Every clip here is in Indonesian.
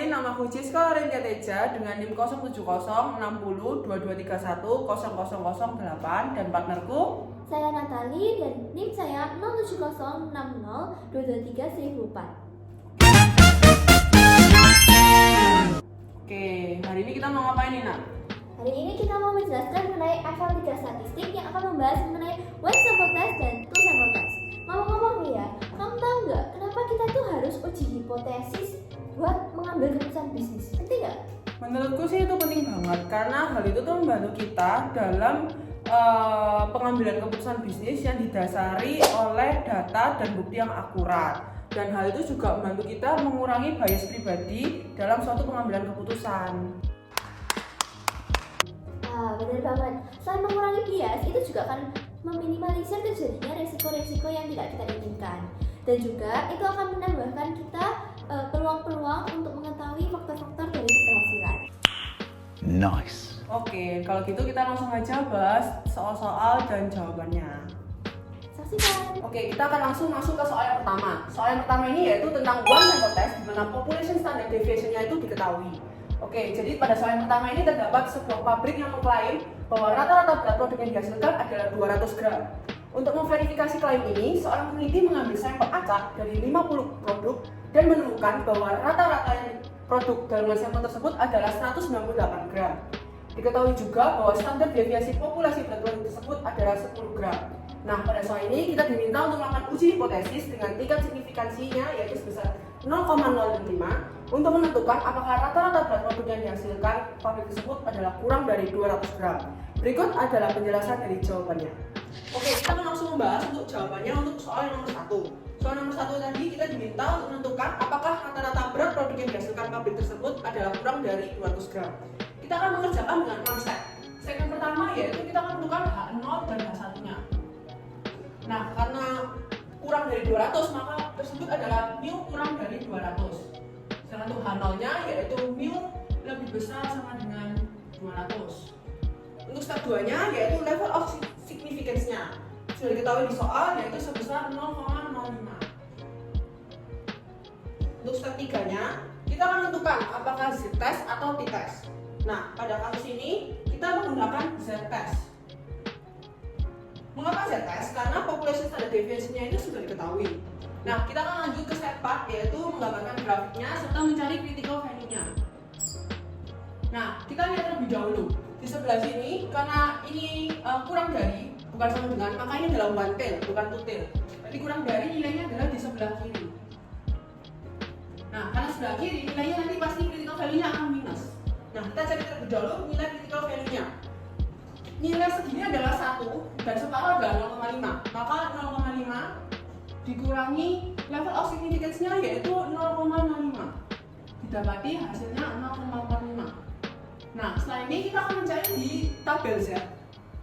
kenalin, nama aku Jiska Renja Teja dengan NIM 0706022310008 dan partnerku. Saya Natali dan NIM saya 07060223100. Oke, hari ini kita mau ngapain nih, Nak? Hari ini kita mau menjelaskan mengenai FL 3 statistik yang akan membahas mengenai one sample test dan two sample test. Ngomong-ngomong nih ya, kamu tahu nggak kenapa kita tuh harus uji hipotesis buat mengambil keputusan bisnis? Penting nggak? Menurutku sih itu penting banget karena hal itu tuh membantu kita dalam pengambilan keputusan bisnis yang didasari oleh data dan bukti yang akurat. Dan hal itu juga membantu kita mengurangi bias pribadi dalam suatu pengambilan keputusan. Benar banget. Selain mengurangi bias, itu juga akan meminimalisir terjadinya resiko-resiko yang tidak kita inginkan. Dan juga itu akan menambahkan kita peluang-peluang untuk mengetahui faktor-faktor dari keberhasilan. Nice. Oke, kalau gitu kita langsung aja bahas soal-soal dan jawabannya. Saksikan. Oke, kita akan langsung masuk ke soal yang pertama. Soal yang pertama ini yaitu tentang one sample test di mana population standard deviation-nya itu diketahui. Oke, jadi pada soal yang pertama ini terdapat sebuah pabrik yang mengklaim bahwa rata-rata berat produk yang dihasilkan adalah 200 gram. Untuk memverifikasi klaim ini, seorang peneliti mengambil sampel acak dari 50 produk dan menemukan bahwa rata-rata produk dalam sampel tersebut adalah 198 gram. Diketahui juga bahwa standar deviasi populasi berat produk tersebut adalah 10 gram. Nah, pada soal ini kita diminta untuk melakukan uji hipotesis dengan tingkat signifikansinya yaitu sebesar 0,05 untuk menentukan apakah rata-rata berat produk yang dihasilkan pabrik tersebut adalah kurang dari 200 gram. Berikut adalah penjelasan dari jawabannya. Oke, kita akan langsung membahas untuk jawabannya untuk soal yang nomor 1. Soal nomor 1 tadi kita diminta untuk menentukan apakah rata-rata berat produk yang dihasilkan pabrik tersebut adalah kurang dari 200 gram. Kita akan mengerjakan dengan 6 step. Step yang pertama yaitu kita akan menentukan H0 dan H1-nya. Nah, karena kurang dari 200 maka tersebut adalah mu kurang dari 200. Sedangkan untuk H0-nya yaitu mu lebih besar sama dengan 200. Untuk step 2-nya yaitu level of significance-nya. Sudah diketahui di soal yaitu sebesar 0,05. Untuk step 3-nya kita akan menentukan apakah z-test atau t-test. Nah, pada kasus ini kita menggunakan z-test. Mengapa z-test? Karena population standard deviation-nya itu sudah diketahui. Nah, kita akan lanjut ke step 4 yaitu menggambarkan grafiknya serta mencari critical value-nya. Nah, kita lihat terlebih dahulu. Di sebelah sini, karena ini kurang dari, bukan sama dengan, maka ini adalah one tail, bukan two tail. Jadi kurang dari nilainya adalah di sebelah kiri. Nah, karena sebelah kiri, nilainya nanti pasti critical value-nya akan minus. Nah, kita cari terlebih dahulu nilai critical value-nya. Nilai segini adalah 1 dan separuh adalah 0,5. Maka 0,5 dikurangi level of significance-nya yaitu 0,05. Didapati hasilnya 0,45. Nah, setelah ini kita akan mencari di tabel Z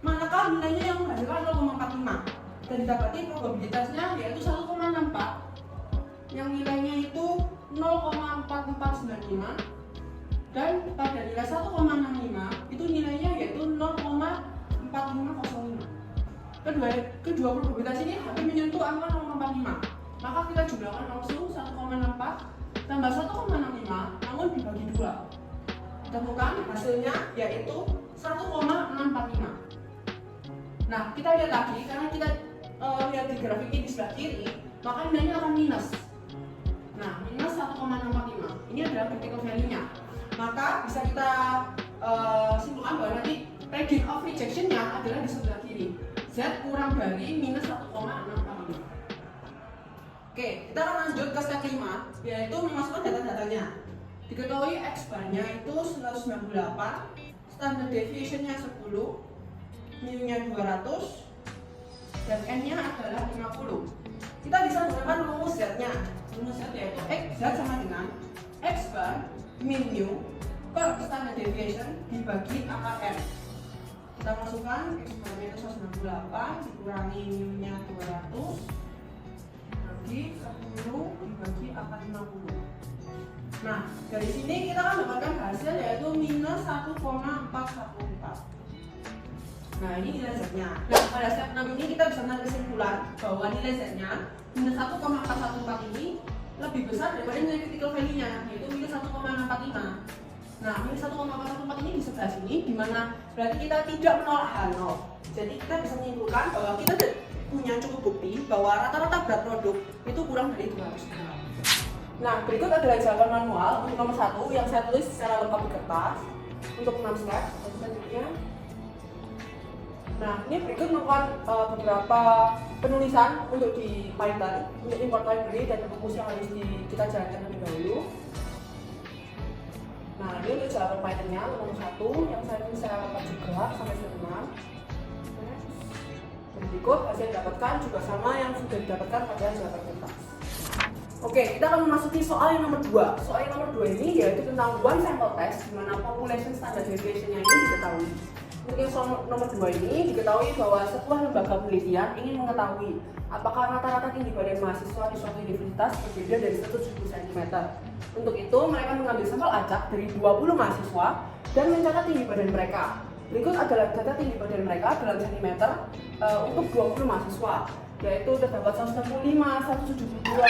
manakah nilainya yang menghasilkan 0,45 dan didapati probabilitasnya yaitu 1,64 yang nilainya itu 0,4495 dan pada nilai 1,65 itu nilainya yaitu 0,4505. Kedua probabilitas ini hampir menyentuh angka 0,45. Maka kita jumlahkan langsung 1,64 tambah 1,65 namun dibagi 2. Ditemukan hasilnya yaitu 1,645. Nah, kita lihat lagi karena kita lihat di grafik ini di sebelah kiri, maka nilainya akan minus. Nah, minus 1,645. Ini adalah critical value-nya. Maka bisa kita simpulkan bahwa nanti region of rejection-nya adalah di sebelah kiri. Z kurang dari minus 1,645. Oke, kita akan lanjut ke step 5 yaitu memasukkan data-datanya. Diketahui X bar-nya itu 198, standard deviation-nya 10, mu-nya 200, dan N-nya adalah 50. Kita bisa menggunakan rumus Z-nya. Rumus Z yaitu X sama dengan X bar min mu per standard deviation dibagi akar N. Kita masukkan X bar-nya itu 198 dikurangi mu-nya 200 dibagi 10 dibagi akar 50. Nah, dari sini kita akan mendapatkan hasil yaitu minus 1,414. Nah, ini nilai Z-nya. Nah, pada step 6 ini kita bisa menarik kesimpulan bahwa nilai Z-nya minus 1,414 ini lebih besar daripada nilai critical value-nya, yaitu minus 1,45. Nah, minus 1,44 ini di sebelah sini, di mana berarti kita tidak menolak H0. Jadi kita bisa menyimpulkan bahwa kita punya cukup bukti bahwa rata-rata berat produk itu kurang dari 200 gram. Nah, berikut adalah jawaban manual untuk nomor 1 yang saya tulis secara lengkap di kertas untuk 6 step. Selanjutnya, nah ini berikut merupakan beberapa penulisan untuk di Python, untuk import library dan rumus yang harus kita jalankan lebih dahulu. Nah, ini untuk jawaban Python-nya nomor 1 yang saya tulis secara lengkap juga sampai 6. Dan berikut hasil yang didapatkan juga sama yang sudah didapatkan pada jawaban kertas. Oke, kita akan memasuki soal yang nomor 2. Soal yang nomor 2 ini yaitu tentang one sample test di mana population standard deviation-nya ini diketahui. Untuk yang soal nomor 2 ini diketahui bahwa sebuah lembaga penelitian ingin mengetahui apakah rata-rata tinggi badan mahasiswa di suatu universitas berbeda dari 170 cm. Untuk itu, mereka mengambil sampel acak dari 20 mahasiswa dan mencatat tinggi badan mereka. Berikut adalah data tinggi badan mereka dalam cm untuk 20 mahasiswa, yaitu terdapat 165, 172,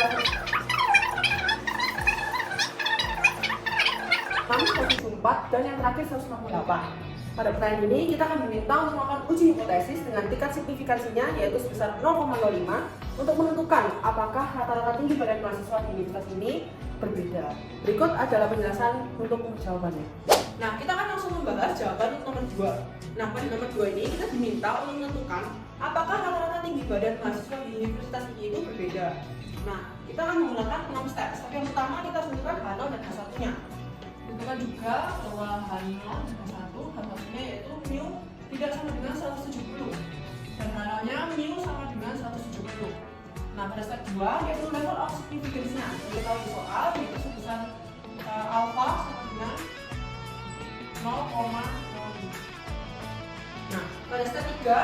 174, dan yang terakhir 168. Pada pertanyaan ini, kita akan diminta untuk melakukan uji hipotesis dengan tingkat signifikansinya yaitu sebesar 0,05 untuk menentukan apakah rata-rata tinggi badan mahasiswa di universitas ini berbeda. Berikut adalah penjelasan untuk jawabannya. Nah, kita akan langsung membahas jawaban untuk nomor 2. Nah, pada nomor 2 ini kita diminta untuk menentukan apakah rata-rata tinggi badan mahasiswa di universitas ini itu berbeda. Nah, kita akan menggunakan 6 step. Step yang pertama kita harus menentukan H0 dan H1-nya. Tentukan juga bahwa H0 dan H1-nya yaitu mu tidak sama dengan 170 dan H0-nya mu sama dengan 170. Nah, pada step 2 yaitu level of significance-nya. Kita tahu di soal yaitu sebesar alpha sama dengan 0,05. Nah, pada step 3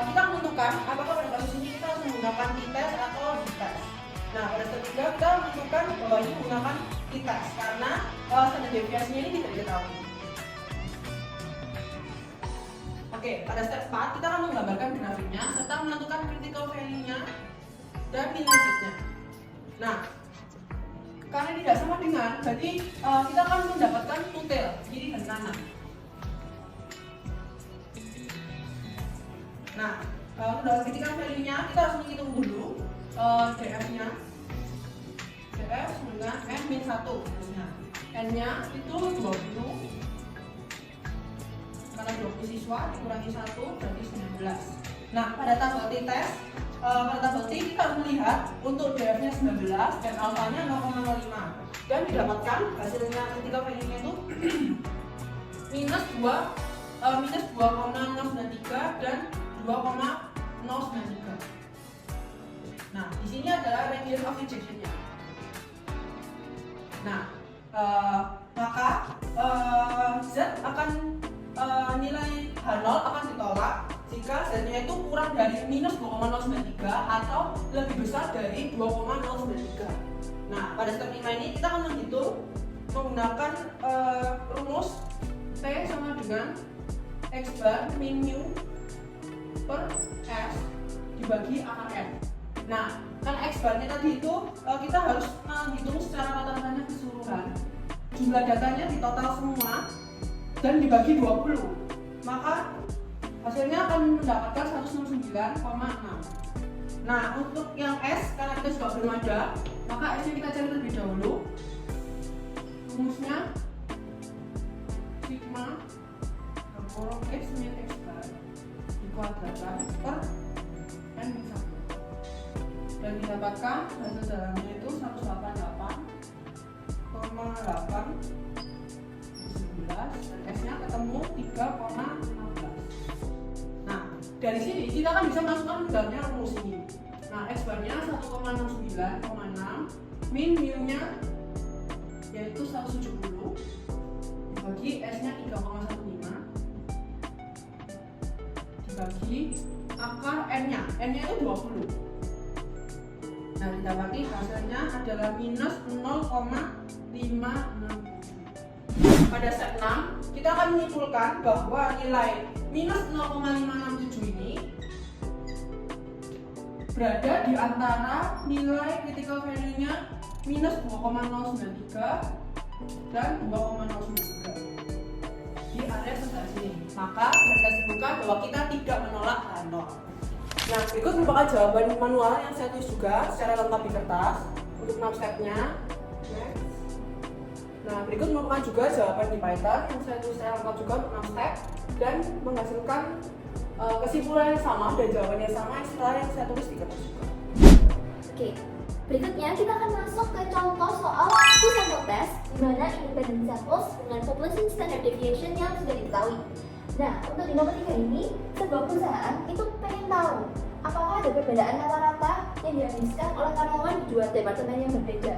kita menentukan apakah pada kasus ini kita harus menggunakan t-test atau d-test. Nah, pada step 3 kita menentukan bahwa ini menggunakan t-test karena standar deviasinya ini tidak diketahui. Oke, pada step 4 kita akan menggambarkan grafiknya serta menentukan critical value-nya dan nilai fitnya. Nah, karena tidak sama dengan, berarti kita akan mendapatkan tutel kiri dan kanan. Nah, untuk critical value-nya kita harus menghitung dulu DF-nya. DF dengan N-1 harusnya. N-nya itu 20. Karena 20 siswa dikurangi 1 berarti 19. Nah, pada tabel t-test, pada tabel t kita harus melihat untuk DF-nya 19 dan alpha-nya 0,05. Dan didapatkan hasilnya critical value-nya itu minus 2,093 dan 2,093. Nah, di sini adalah radius of rejection-nya. Nah, maka Z akan nilai H0 akan ditolak jika Z-nya itu kurang dari minus 2,093 atau lebih besar dari 2,093. Nah, pada step 5 ini kita akan menghitung menggunakan rumus T sama dengan X bar min mu per S dibagi akar N. Nah, kan X barnya tadi itu kita harus menghitung secara rata-ratanya keseluruhan. Jumlah datanya di total semua dan dibagi 20. Maka hasilnya akan mendapatkan 169,6. Nah, untuk yang S karena kita sudah belum ada, maka S-nya kita cari terlebih dahulu. Rumusnya sigma X min X bar dikuadratkan per N min 1 dan didapatkan hasil dalamnya itu 188,8 dan S-nya ketemu 3,16. Nah, dari sini kita kan bisa masukkan dalamnya rumus ini. Nah, X barnya 1,69,6 min mu-nya yaitu 170 dibagi S-nya 3,15 dibagi akar N-nya. N-nya itu 20. Nah, didapati hasilnya adalah minus 0,567. Pada step 6, kita akan menyimpulkan bahwa nilai minus 0,567 ini berada di antara nilai critical value-nya minus 2,093 dan 2,093 di area sebelah sini. Maka bisa saya simpulkan bahwa kita tidak menolak H0. Nah, berikut merupakan jawaban manual yang saya tulis juga secara lengkap di kertas untuk 6 stepnya. Next. Nah, berikut merupakan juga jawaban di Python yang saya tulis secara lengkap juga untuk 6 step dan menghasilkan kesimpulan yang sama dan jawabannya sama setelah yang saya tulis di kertas juga. Oke, berikutnya kita akan masuk ke contoh soal two sample test di mana independent samples dengan population standard deviation yang sudah diketahui. Nah, untuk di nomor 3 ini, sebuah perusahaan itu pengen tahu apakah ada perbedaan rata-rata yang dihabiskan oleh karyawan di dua departemen yang berbeda.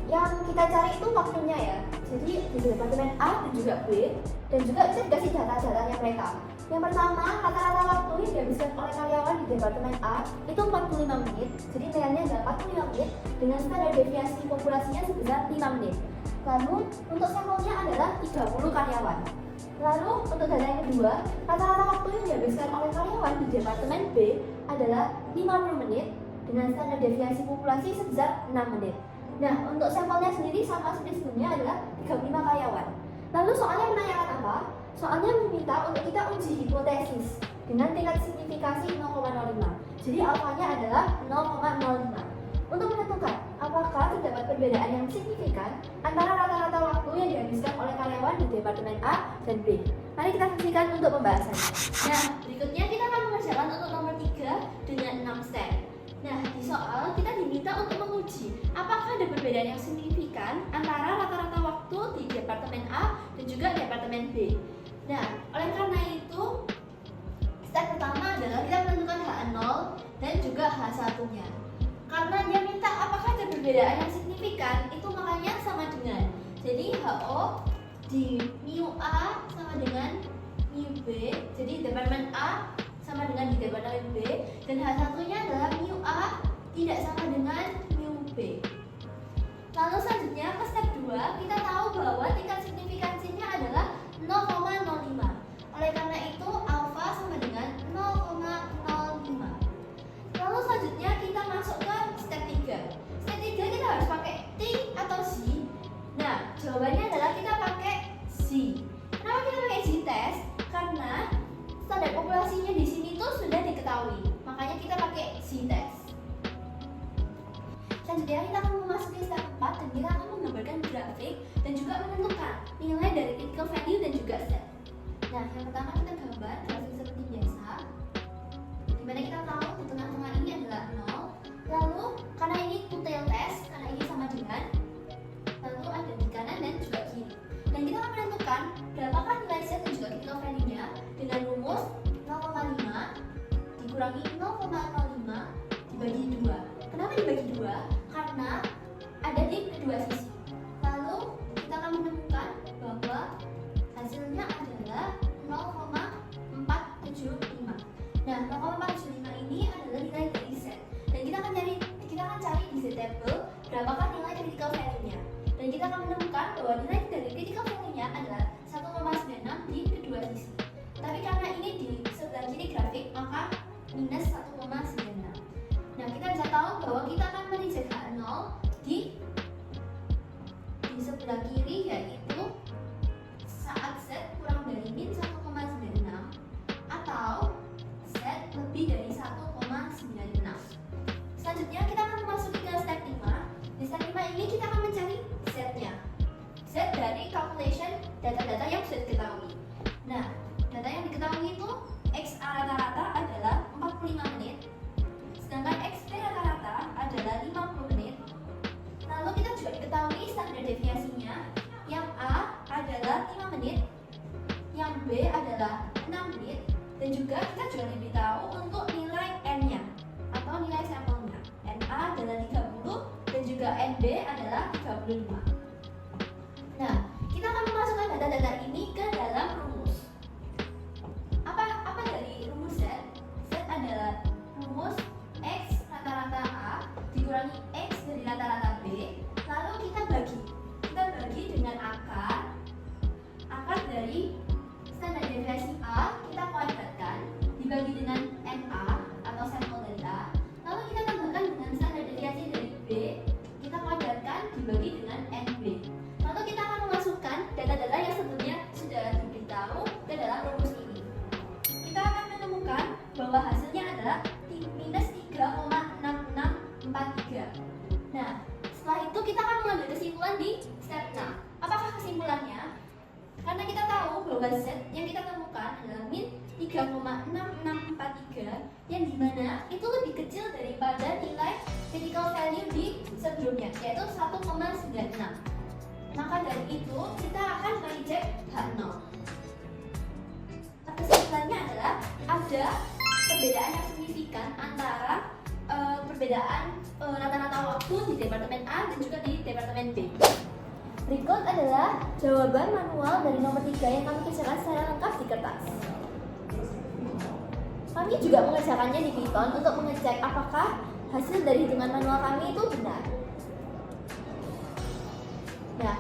Yang kita cari itu waktunya ya. Jadi di departemen A dan juga B, dan juga kita dikasih data-datanya mereka. Yang pertama, rata-rata waktu yang dihabiskan oleh karyawan di departemen A itu 45 menit. Jadi nilainya adalah 45 menit dengan standar deviasi populasinya sebesar 5 menit. Lalu untuk sampelnya adalah 30 karyawan. Lalu untuk data yang kedua, rata-rata waktu yang dihabiskan oleh karyawan di departemen B adalah 50 menit dengan standar deviasi populasi sebesar 6 menit. Nah, untuk sampelnya sendiri sama seperti sebelumnya adalah 35 karyawan. Lalu soalnya menanyakan apa? Soalnya meminta untuk kita uji hipotesis dengan tingkat signifikasi 0,05. Jadi alfanya adalah 0,05. Untuk menentukan apakah terdapat perbedaan yang signifikan antara rata-rata waktu yang dihabiskan oleh karyawan di departemen A dan B. Mari kita saksikan untuk pembahasannya. Nah, berikutnya kita akan mengerjakan untuk nomor 3 dengan 6 step. Nah, di soal kita diminta untuk menguji apakah ada perbedaan yang signifikan antara rata-rata waktu di departemen A dan juga departemen B. Nah, oleh karena itu, step pertama adalah kita menentukan H0 dan juga H1-nya. Karena dia minta apakah ada perbedaan yang signifikan, itu makanya sama dengan. Jadi HO di mu A sama dengan mu B. Jadi departemen A sama dengan di departemen B, dan H1-nya adalah mu A tidak sama dengan mu B. Lalu selanjutnya ke step 2, kita tahu bahwa tingkat signifikansinya adalah 0,05. Oleh karena itu alfa sama dengan 0,05. Lalu selanjutnya kita masuk ke step 3. Step 3 kita harus pakai T atau C. Nah, jawabannya adalah kita pakai C. Kenapa kita pakai C test? Karena standar populasinya di sini tuh sudah diketahui. Makanya kita pakai C test. Selanjutnya kita akan memasuki step 4 dan kita akan menggambarkan grafik dan juga menentukan nilai dari critical value dan juga set. Nah, yang pertama kita gambar grafik seperti biasa, dimana kita tahu di tengah-tengah ini adalah 0. Lalu karena ini two-tail test, karena ini sama dengan, lalu ada di kanan dan juga kiri. Dan kita akan menentukan berapakah nilai set dan juga critical value-nya dengan rumus 0,5 dikurangi 0,05 dibagi 2. Kenapa dibagi 2? Karena ada di kedua sisi. Lalu kita akan menemukan bahwa hasilnya adalah 0,475. Nah, 0,475 ini adalah nilai dari set. Dan kita akan cari di Z table berapakah nilai critical value-nya. Dan kita akan menemukan bahwa nilai dari critical value-nya adalah 1,96 di kedua sisi. Tapi karena ini di sebelah kiri grafik, maka minus 1,96. Nah, kita bisa tahu bahwa kita akan meriset H0 di sebelah kiri, yaitu saat Z kurang dari min 1,96 atau Z lebih dari 1,96. Selanjutnya kita akan memasuki ke step 5. Di step 5 ini kita akan mencari Z-nya. Z dari calculation data-data yang sudah diketahui. Nah, data yang diketahui itu XA rata-rata adalah 45 menit, sedangkan XB rata-rata adalah 50 menit. Lalu kita juga diketahui standar deviasinya, yang A adalah 5 menit, yang B adalah 6 menit, dan juga kita juga diberitahu untuk nilai N-nya atau nilai sampelnya. NA adalah 30 dan juga NB adalah 35. Nah, kita akan memasukkan data-data ini ke dalam rumus. Apa dari rumus Z? Z adalah rumus X rata-rata A dikurangi X dari rata-rata B. Lalu kita bagi dengan akar dari standar deviasi A kita kuadratkan dibagi dengan NA atau sampel data. Lalu kita tambahkan dengan standar deviasi dari B, kita kuadratkan dicek H0. Kesimpulannya adalah ada perbedaan yang signifikan antara perbedaan rata-rata waktu di Departemen A dan juga di Departemen B. Berikut adalah jawaban manual dari nomor 3 yang kami kerjakan secara lengkap di kertas. Kami juga mengerjakannya di Python untuk mengecek apakah hasil dari hitungan manual kami itu benar. Nah,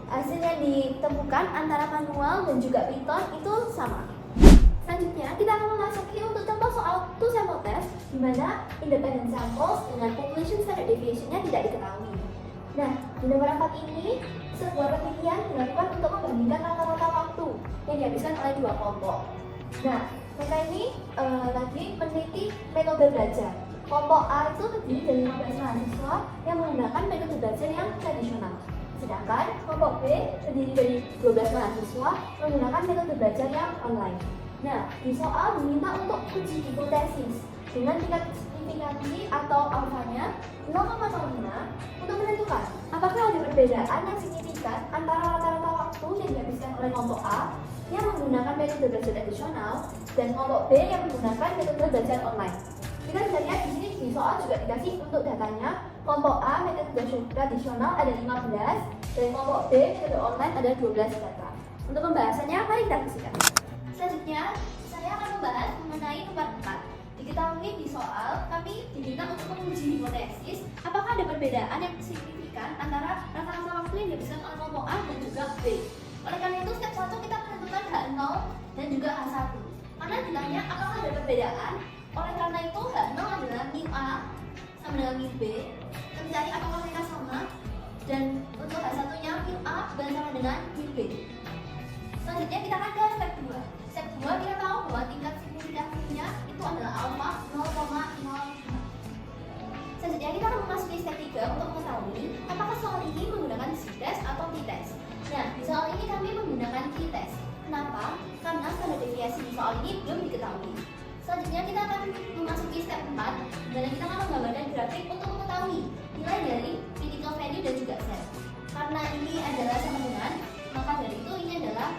hasil yang ditemukan antara manual dan juga Python itu sama. Selanjutnya, kita akan memasuki untuk contoh soal two sample test di mana independent samples dengan population standard deviation-nya tidak diketahui. Nah, di nomor 4 ini, sebuah penelitian dilakukan untuk membandingkan rata-rata waktu yang dihabiskan oleh dua kelompok. Nah, mereka ini lagi meneliti metode belajar. Kelompok A itu terdiri dari 15 mahasiswa yang menggunakan metode belajar yang tradisional. Sedangkan kelompok B terdiri dari 12 mahasiswa menggunakan metode belajar yang online. Nah, di soal diminta untuk uji hipotesis dengan tingkat signifikansi atau alfanya 0,05 untuk menentukan apakah ada perbedaan yang signifikan antara rata-rata waktu yang dihabiskan oleh kelompok A yang menggunakan metode belajar tradisional dan kelompok B yang menggunakan metode belajar online. Kita bisa lihat di sini di soal juga dikasih untuk datanya. Kelompok A metode belajar tradisional ada 15 dan kelompok B metode online ada 12 data. Untuk pembahasannya, mari kita saksikan. Selanjutnya, saya akan membahas mengenai nomor 4. Diketahui di soal, kami diminta untuk menguji hipotesis apakah ada perbedaan yang signifikan antara rata-rata waktu yang dihabiskan oleh kelompok A dan juga B. Oleh karena itu, step 1 kita menentukan H0 dan juga H1. Karena ditanya apakah ada perbedaan, oleh karena itu H0 adalah mu A sama dengan mu B. Mencari apakah mereka sama, dan untuk H1-nya mu A bukan sama dengan mu B. Selanjutnya kita akan ke step 2. Step 2 kita tahu bahwa tingkat signifikansinya itu adalah alpha 0,05. Selanjutnya kita akan memasuki step 3 untuk mengetahui apakah soal ini menggunakan z-test atau t-test. Nah, di soal ini kami menggunakan t-test. Kenapa? Karena standar deviasi di soal ini belum diketahui. Selanjutnya kita akan memasuki step 4, di mana kita akan menggambarkan grafik untuk mengetahui nilai dari critical value dan juga Z. Karena ini adalah sama dengan, maka dari itu ini adalah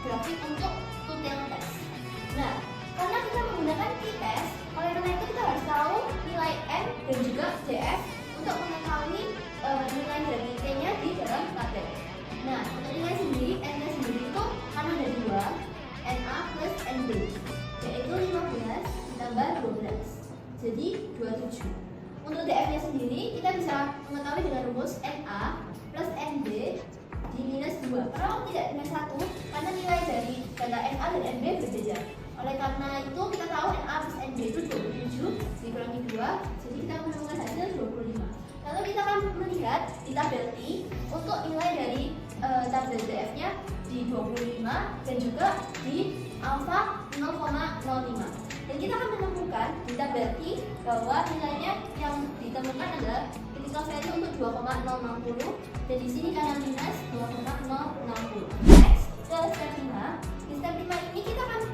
grafik untuk two-tailed test. Nah, karena kita menggunakan t-test, oleh karena itu kita harus tahu nilai n dan juga ds untuk mengetahui nilai dari t-nya di dalam tabel. Nah, untuk nilai sendiri, n-nya sendiri itu karena ada 2, na plus nb, yaitu 15 ditambah 12, jadi 27. Untuk df-nya sendiri, kita bisa mengetahui dengan rumus na plus nb di minus 2. Kalau tidak minus 1, karena nilai dari data na dan nb berbeda. Oleh karena itu, kita tahu na plus nb itu 27 dikurangi 2, jadi kita menemukan hasil 25. Lalu kita akan melihat di tabel T untuk nilai dari tabel df-nya di 25 dan juga di alpha 0,05. Dan kita akan menemukan di tabel T bahwa nilainya yang ditemukan adalah critical value untuk 2,060 dan di sini karena minus 2,060. Next, ke step 5. Di step 5 ini kita akan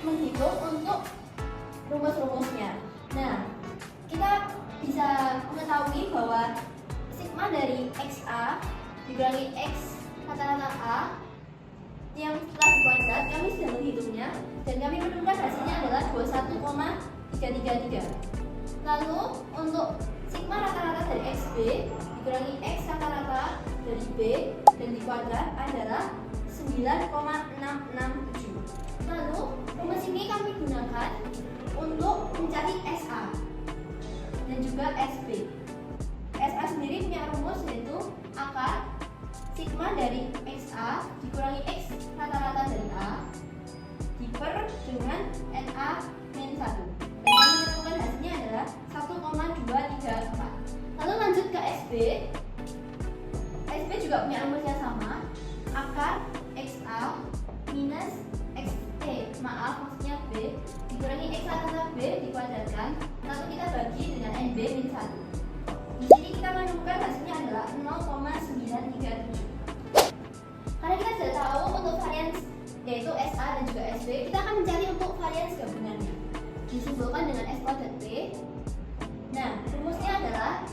menghitung untuk rumus-rumusnya. Nah, kita bisa mengetahui bahwa sigma dari XA dikurangi X rata-rata A yang setelah dikuadrat kami sudah menghitungnya dan kami menemukan hasilnya adalah 21,333. Lalu untuk sigma rata-rata dari XB dikurangi X rata-rata dari B dan dikuadrat adalah 9,667. Lalu rumus ini kami gunakan untuk mencari SA dan juga SB. SA sendiri punya rumus yaitu akar sigma dari XA dikurangi X rata-rata dari A diper dengan NA min 1. Dan kami menemukan hasilnya adalah 1,234. Lalu lanjut ke SB. SB juga punya rumus yang sama, akar XA minus maksudnya B dikurangi X rata-rata B dikuadratkan, lalu kita bagi dengan NB min 1. Di sini kita menemukan hasilnya adalah 0,937. Karena kita sudah tahu untuk varians yaitu SA dan juga SB, kita akan mencari untuk varians gabungannya. Disimbolkan dengan S kuadrat P. Nah, rumusnya adalah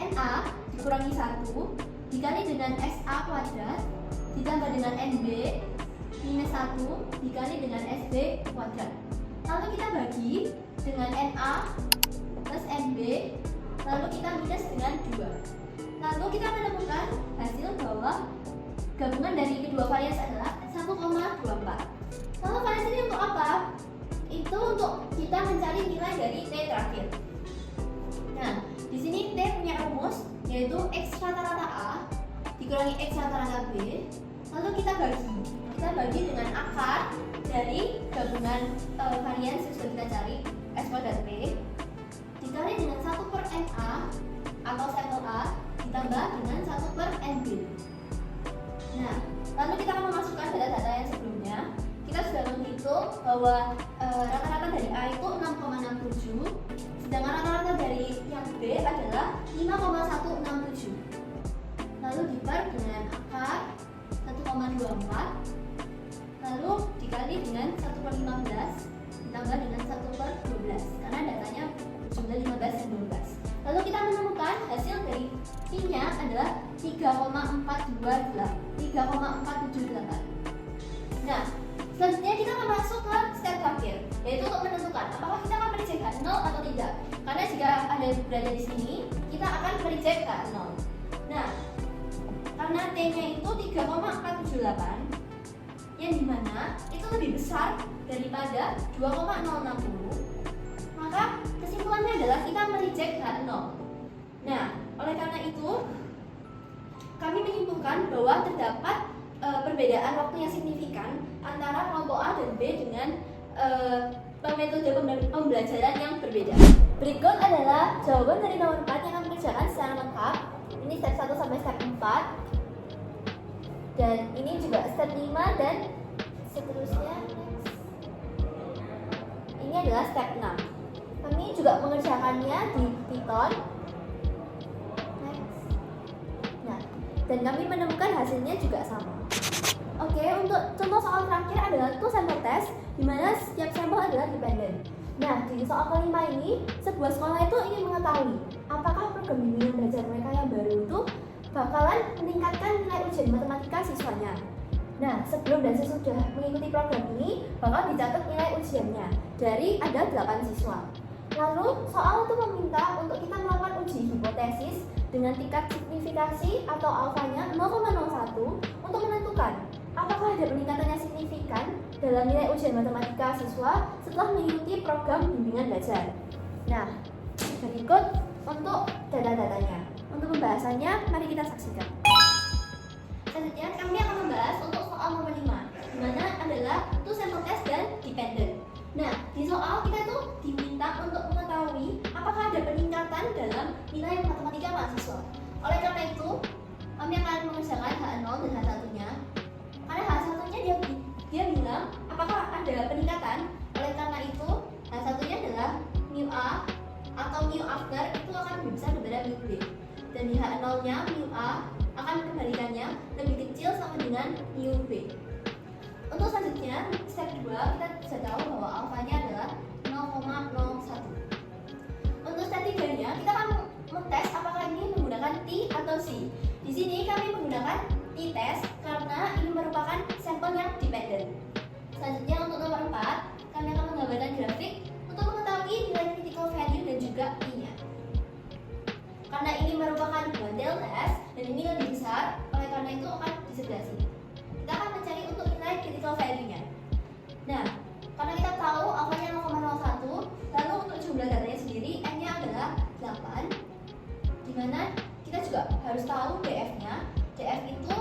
NA dikurangi 1 dikali dengan SA kuadrat ditambah dengan NB minus 1 dikali dengan SB kuadrat. Lalu kita bagi dengan NA plus NB, lalu kita minus dengan 2. Lalu kita menemukan hasil bahwa gabungan dari kedua varians adalah 1,24. Lalu varians ini untuk apa? Itu untuk kita mencari nilai dari T terakhir. Nah, di sini T punya rumus yaitu X rata-rata A dikurangi X rata-rata B. Lalu kita bagi dengan akar dari gabungan varians yang sudah kita cari X kuadrat P dikali dengan 1 per NA atau sampel A ditambah dengan 1 per NB. Nah, lalu kita akan memasukkan data-data yang sebelumnya. Kita sudah menghitung bahwa rata-rata dari A itu 6,67, sedangkan rata-rata dari yang B adalah 5,167. Lalu diper dengan akar 1,24, lalu dikali dengan 1 per 15 ditambah dengan 1 per 12 karena datanya jumlah 15 dan 12. Lalu kita menemukan hasil dari P-nya adalah 3,478. Nah, selanjutnya kita akan masuk ke step terakhir, yaitu untuk menentukan apakah kita akan mereject H0 atau tidak. Karena jika ada berada di sini, kita akan mereject H0. Nah, karena T-nya itu 3,478, yang dimana itu lebih besar daripada 2,060, maka kesimpulannya adalah kita mereject H0. Nah, oleh karena itu kami menyimpulkan bahwa terdapat perbedaan waktu yang signifikan antara kelompok A dan B dengan metode pembelajaran yang berbeda. Berikut adalah jawaban dari nomor 4 yang kami kerjakan secara lengkap. Ini step 1 sampai step 4. Dan ini juga step 5 dan seterusnya. Ini adalah step 6. Kami juga mengerjakannya di Python. Next. Nah, dan kami menemukan hasilnya juga sama. Oke, untuk contoh soal terakhir adalah two sample test, di mana setiap sampel adalah dependent. Nah, di soal kelima ini, sebuah sekolah itu ingin mengetahui apakah program bimbingan belajar mereka yang baru itu bakalan meningkatkan nilai ujian matematika siswanya. Nah, sebelum dan sesudah mengikuti program ini, bakal dicatat nilai ujiannya dari ada 8 siswa. Lalu, soal itu meminta untuk kita melakukan uji hipotesis dengan tingkat signifikasi atau alfanya 0,01 untuk menentukan apakah ada peningkatan yang signifikan dalam nilai ujian matematika siswa setelah mengikuti program bimbingan belajar. Nah, berikut untuk data-datanya. Untuk pembahasannya, mari kita saksikan. Selanjutnya, kami akan membahas untuk soal nomor 5, di mana adalah two sample test dan dependent. Nah, di soal kita tuh diminta untuk mengetahui apakah ada peningkatan dalam nilai matematika mahasiswa. Oleh karena itu, kami akan mengerjakan H0 dan H1-nya. Karena H1-nya dia bilang apakah ada peningkatan. Oleh karena itu, H1-nya adalah mu A atau mu after itu akan lebih besar daripada mu B. Dan di H0-nya mu A akan kebalikannya lebih kecil sama dengan mu B. Untuk selanjutnya, step 2 kita bisa tahu bahwa alfanya adalah 0,01. Untuk step 3-nya, kita akan mengetes apakah ini menggunakan T atau C. Di sini kami menggunakan T-test karena ini merupakan sampel yang dependent. Selanjutnya untuk nomor 4, kami akan menggambarkan grafik untuk mengetahui nilai critical value dan juga P-nya. Karena ini merupakan bundle test dan ini lebih besar, oleh karena itu akan di sebelah sini. Kita akan mencari untuk nilai critical value-nya. Nah, karena kita tahu alfanya 0,01, lalu untuk jumlah datanya sendiri n-nya adalah 8, dimana kita juga harus tahu df-nya. df itu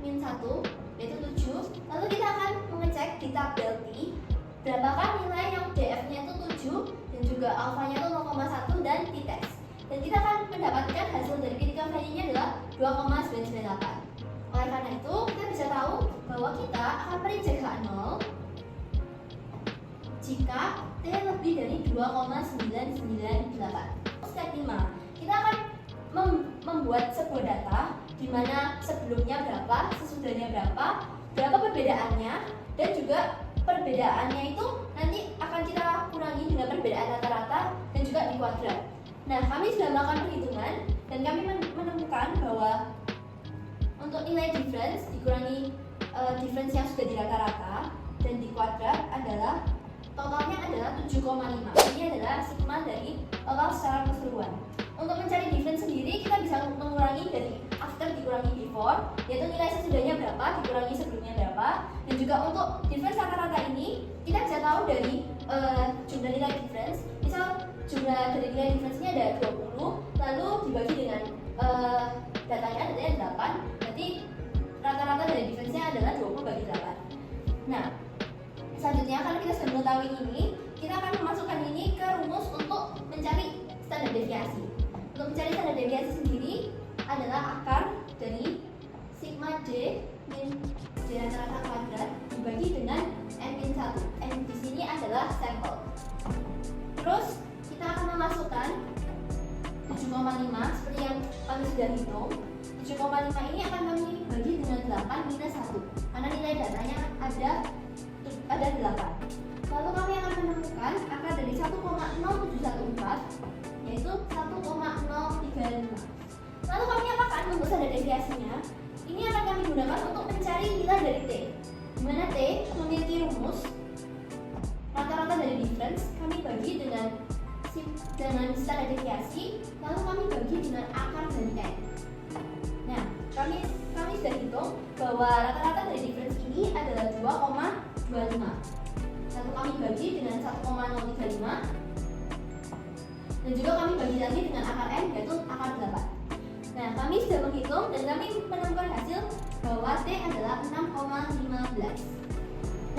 n-1 yaitu 7. Lalu kita akan mengecek di tabel T berapakah nilai yang df-nya itu 7 dan juga alfanya itu 0,1 dan t-test. Dan kita akan mendapatkan hasil dari critical value-nya adalah 2,998. Oleh karena itu, kita bisa tahu bahwa kita akan mereject H0 jika T lebih dari 2,998. Step 5, kita akan membuat sebuah data di mana sebelumnya berapa, sesudahnya berapa perbedaannya, dan juga perbedaannya itu nanti akan kita kurangi dengan perbedaan rata-rata dan juga di kuadrat. Nah, kami sudah melakukan perhitungan dan kami menemukan bahwa untuk untuk nilai difference dikurangi difference yang sudah di rata-rata dan dikuadrat adalah totalnya adalah 7,5. Ini adalah sigma dari total secara keseluruhan. Untuk mencari difference sendiri kita bisa mengurangi dari after dikurangi before, yaitu nilai sesudahnya berapa dikurangi sebelumnya berapa. Dan juga untuk difference rata-rata ini kita bisa tahu dari jumlah nilai difference. Misal jumlah dari nilai difference-nya ada 20, lalu dibagi dengan datanya 8, berarti rata-rata dari difference-nya adalah 20 bagi 8. Nah, selanjutnya karena kita sudah mengetahui ini, kita akan memasukkan ini ke rumus untuk mencari standar deviasi. Untuk mencari standar deviasi sendiri adalah akar dari sigma D min D rata-rata kuadrat dibagi dengan n-1. N di sini adalah sampel. Terus kita akan memasukkan 7,5 seperti yang kami sudah hitung. 7,5 ini akan kami bagi dengan 8 minus 1 karena nilai datanya ada 8. Lalu kami akan menemukan akar dari 1,0714 yaitu 1,035. Lalu kami apakan untuk standar deviasinya? Ini akan kami gunakan untuk mencari nilai dari T, di mana T memiliki rumus rata-rata dari difference kami bagi dengan standar deviasi, lalu kami bagi dengan akar dari N. Nah, kami sudah hitung bahwa rata-rata dari difference ini adalah 2,25. Lalu kami bagi dengan 1,035 dan juga kami bagi lagi dengan akar N yaitu akar 8. Nah, kami sudah menghitung dan kami menemukan hasil bahwa T adalah 6,15.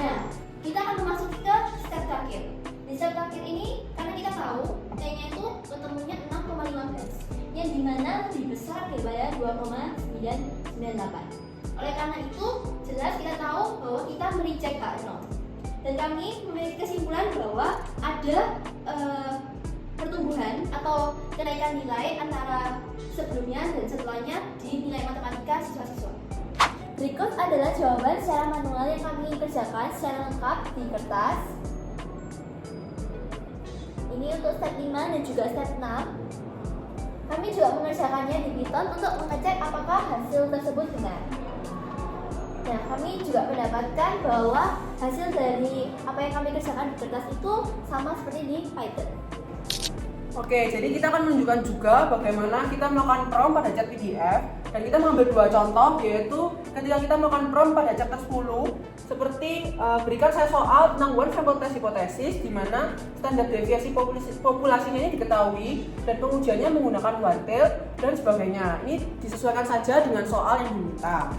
Nah, kita akan memasuki ke step terakhir. Di step terakhir ini karena kita tahu T-nya itu ketemunya 6,15 yang dimana lebih besar daripada 2,998. Oleh karena itu, jelas kita tahu bahwa kita mereject H0. Dan kami memiliki kesimpulan bahwa ada pertumbuhan atau kenaikan nilai antara sebelumnya dan setelahnya di nilai matematika siswa-siswa. Berikut adalah jawaban secara manual yang kami kerjakan secara lengkap di kertas. Ini untuk step 5 dan juga step 6. Kami juga mengerjakannya di Python untuk mengecek apakah hasil tersebut benar. Nah, kami juga mendapatkan bahwa hasil dari apa yang kami kerjakan di kertas itu sama seperti di Python. Oke, jadi kita akan menunjukkan juga bagaimana kita melakukan prompt pada chat PDF. Dan kita mengambil dua contoh, yaitu ketika kita melakukan prompt pada chapter 10, seperti berikan saya soal tentang one sample test hipotesis, di mana standar deviasi populasinya ini diketahui dan pengujiannya menggunakan one tail dan sebagainya. Ini disesuaikan saja dengan soal yang diminta.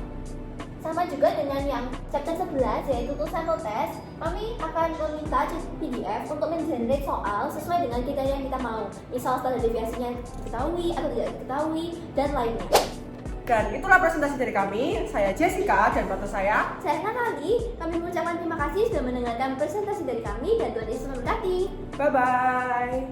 Sama juga dengan yang chapter 11 yaitu two sample test, kami akan meminta PDF untuk mengenerate soal sesuai dengan kriteria yang kita mau. Misal standar deviasinya diketahui atau tidak diketahui dan lainnya. Dan itulah presentasi dari kami. Saya Jessica dan partner saya Natali. Kami mengucapkan terima kasih sudah mendengarkan presentasi dari kami dan Tuhan Yesus memberkati. Bye-bye.